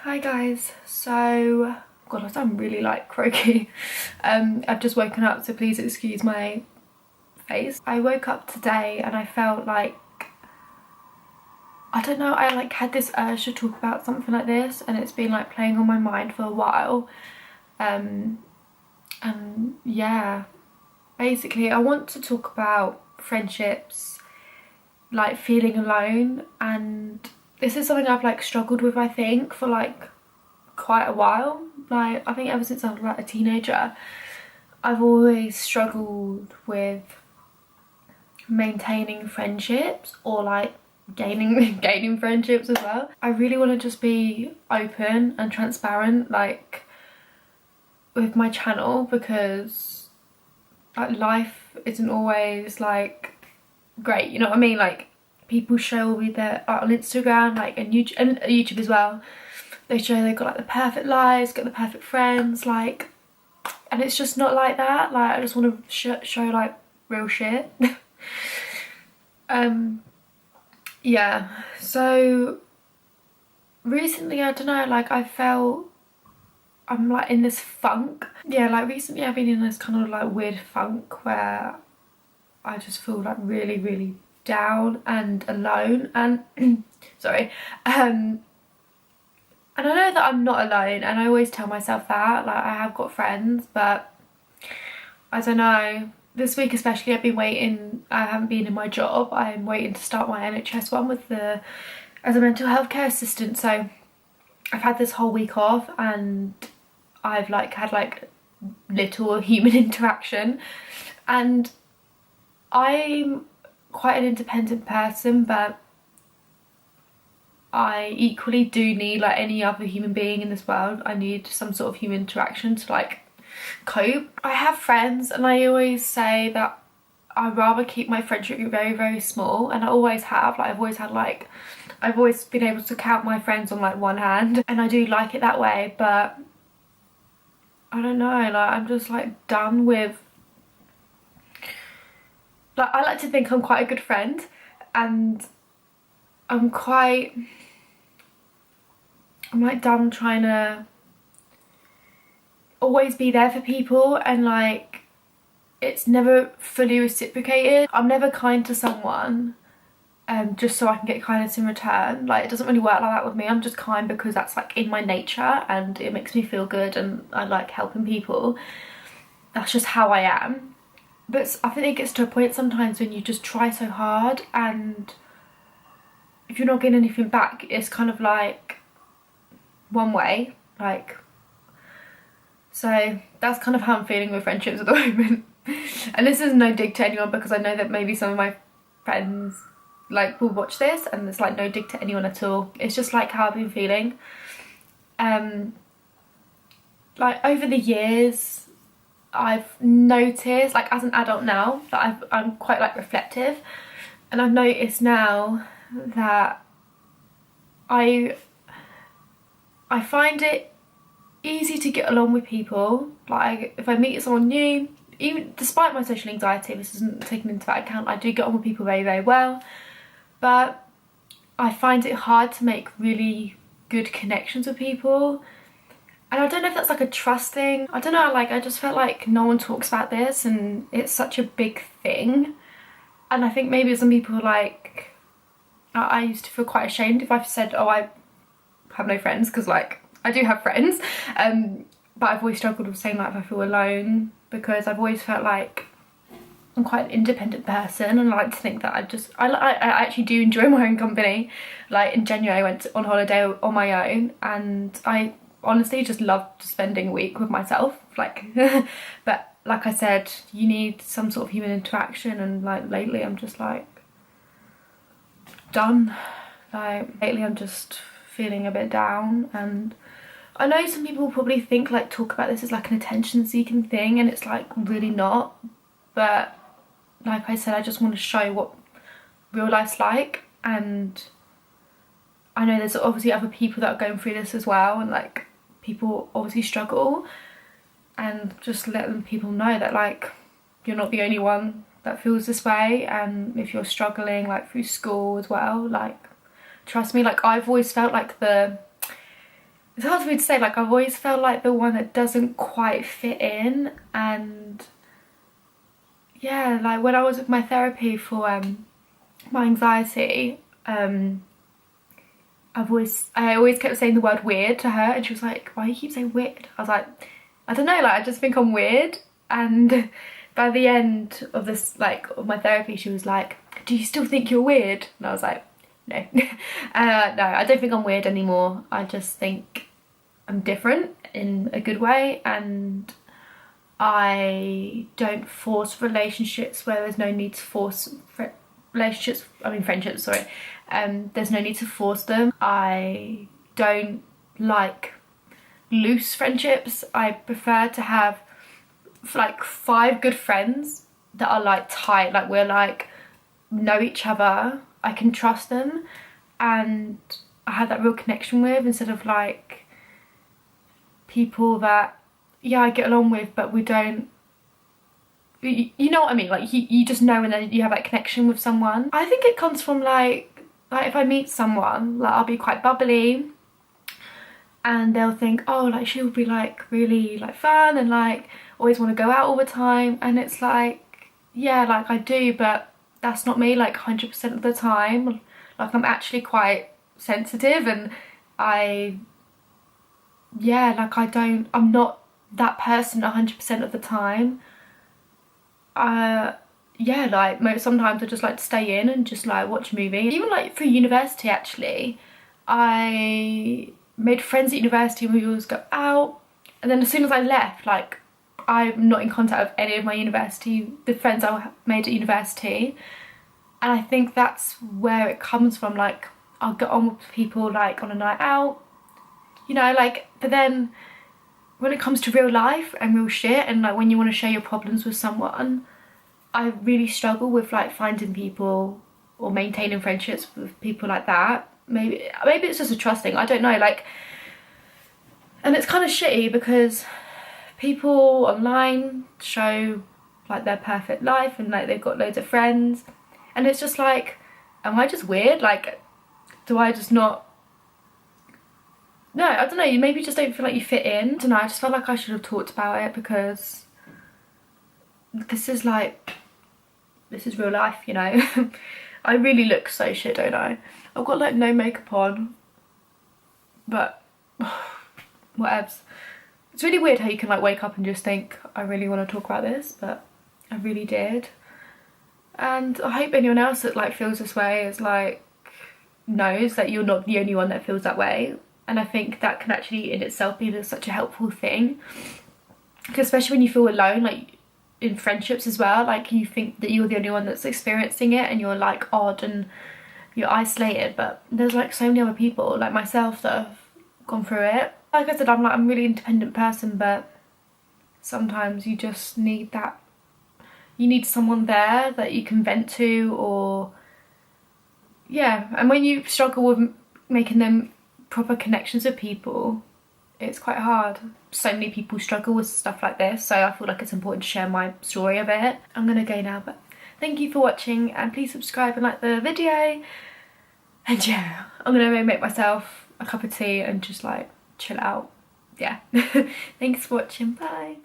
Hi guys, so god, I sound really like croaky. I've just woken up, so please excuse my face. I woke up today and I felt like, I don't know, I like had this urge to talk about something like this, and it's been like playing on my mind for a while. And yeah, basically I want to talk about friendships, like feeling alone, and this is something I've like struggled with, I think, for like quite a while. Like I think ever since I was like a teenager, I've always struggled with maintaining friendships or like gaining friendships as well. I really want to just be open and transparent like with my channel, because like life isn't always like great, you know what I mean? Like people show me their art on Instagram, like and YouTube as well. They show they've got like the perfect lives, got the perfect friends, like, and it's just not like that. Like I just want to show like real shit. Yeah, so recently, I don't know, like I felt I'm like in this funk. Yeah, like recently I've been in this kind of like weird funk where I just feel like really down and alone, and sorry, and I know that I'm not alone, and I always tell myself that, like I have got friends, but I don't know, this week especially I've been waiting, I haven't been in my job, I'm waiting to start my NHS one with as a mental health care assistant, so I've had this whole week off and I've like had like little human interaction, and I'm quite an independent person, but I equally do need, like any other human being in this world, I need some sort of human interaction to like cope. I have friends and I always say that I'd rather keep my friendship group very small, and I always have. Like I've always been able to count my friends on like one hand, and I do like it that way, but I don't know, like I'm just like done with, like I like to think I'm quite a good friend, and I'm like done trying to always be there for people, and like it's never fully reciprocated. I'm never kind to someone just so I can get kindness in return. Like it doesn't really work like that with me. I'm just kind because that's like in my nature and it makes me feel good, and I like helping people. That's just how I am. But I think it gets to a point sometimes when you just try so hard, and if you're not getting anything back, it's kind of like one way, like, so that's kind of how I'm feeling with friendships at the moment. And this is no dig to anyone, because I know that maybe some of my friends like will watch this, and it's like no dig to anyone at all. It's just like how I've been feeling. Like over the years I've noticed, like as an adult now, that I'm quite like reflective, and I've noticed now that I find it easy to get along with people. Like if I meet someone new, even despite my social anxiety, this isn't taken into that account, I do get on with people very well, but I find it hard to make really good connections with people. And I don't know if that's like a trust thing, I don't know, like I just felt like no one talks about this and it's such a big thing. And I think maybe some people like, I used to feel quite ashamed if I've said, oh, I have no friends, because like I do have friends, but I've always struggled with saying like if I feel alone, because I've always felt like I'm quite an independent person, and I like to think that I actually do enjoy my own company. Like in January I went on holiday on my own, and I honestly just loved spending a week with myself, like but like I said, you need some sort of human interaction, and like lately I'm just like done. Like lately I'm just feeling a bit down, and I know some people probably think like talk about this as like an attention seeking thing, and it's like really not, but like I said, I just want to show what real life's like, and I know there's obviously other people that are going through this as well, and like people obviously struggle, and just letting people know that like you're not the only one that feels this way, and if you're struggling like through school as well, like trust me, like I've always felt like the it's hard for me to say, like I've always felt like the one that doesn't quite fit in. And yeah, like when I was with my therapy for my anxiety, I always kept saying the word weird to her, and she was like, why do you keep saying weird? I was like, I don't know, like I just think I'm weird. And by the end of this, like of my therapy, she was like, do you still think you're weird? And I was like, no. No, I don't think I'm weird anymore. I just think I'm different in a good way, and I don't force relationships where there's no need to force friendships, sorry. There's no need to force them. I don't like loose friendships. I prefer to have like 5 good friends that are like tight, like we're like know each other, I can trust them, and I have that real connection with, instead of like people that, yeah, I get along with, but we don't, you know what I mean, like you just know, and then you have that connection with someone. I think it comes from like if I meet someone, like I'll be quite bubbly, and they'll think, oh, like she'll be like really like fun and like always want to go out all the time, and it's like, yeah, like I do, but that's not me like 100% of the time. Like I'm actually quite sensitive, and yeah, like I'm not that person 100% of the time. Yeah, like sometimes I just like to stay in and just like watch a movie. Even like for university, actually, I made friends at university and we always go out, and then as soon as I left, like I'm not in contact with any of my the friends I made at university. And I think that's where it comes from. Like I'll get on with people like on a night out, you know, like, but then when it comes to real life and real shit, and like when you want to share your problems with someone, I really struggle with like finding people or maintaining friendships with people like that. Maybe it's just a trust thing, I don't know, like, and it's kind of shitty because people online show like their perfect life and like they've got loads of friends, and it's just like, am I just weird? Like, do I just not, no, I don't know, you maybe just don't feel like you fit in. I don't know, I just felt like I should have talked about it, because this is real life, you know. I really look so shit, don't I? I've got like no makeup on, but whatevs. It's really weird how you can like wake up and just think, I really want to talk about this, but I really did. And I hope anyone else that like feels this way is like, knows that you're not the only one that feels that way. And I think that can actually in itself be such a helpful thing, because especially when you feel alone, like in friendships as well, like you think that you're the only one that's experiencing it and you're like odd and you're isolated, but there's like so many other people like myself that have gone through it. Like I said, I'm a really independent person, but sometimes you just need that, you need someone there that you can vent to, or yeah. And when you struggle with making them proper connections with people, it's quite hard. So many people struggle with stuff like this, so I feel like it's important to share my story of it. I'm gonna go now, but thank you for watching, and please subscribe and like the video. And yeah, I'm gonna go make myself a cup of tea and just like chill out. Yeah. Thanks for watching, bye.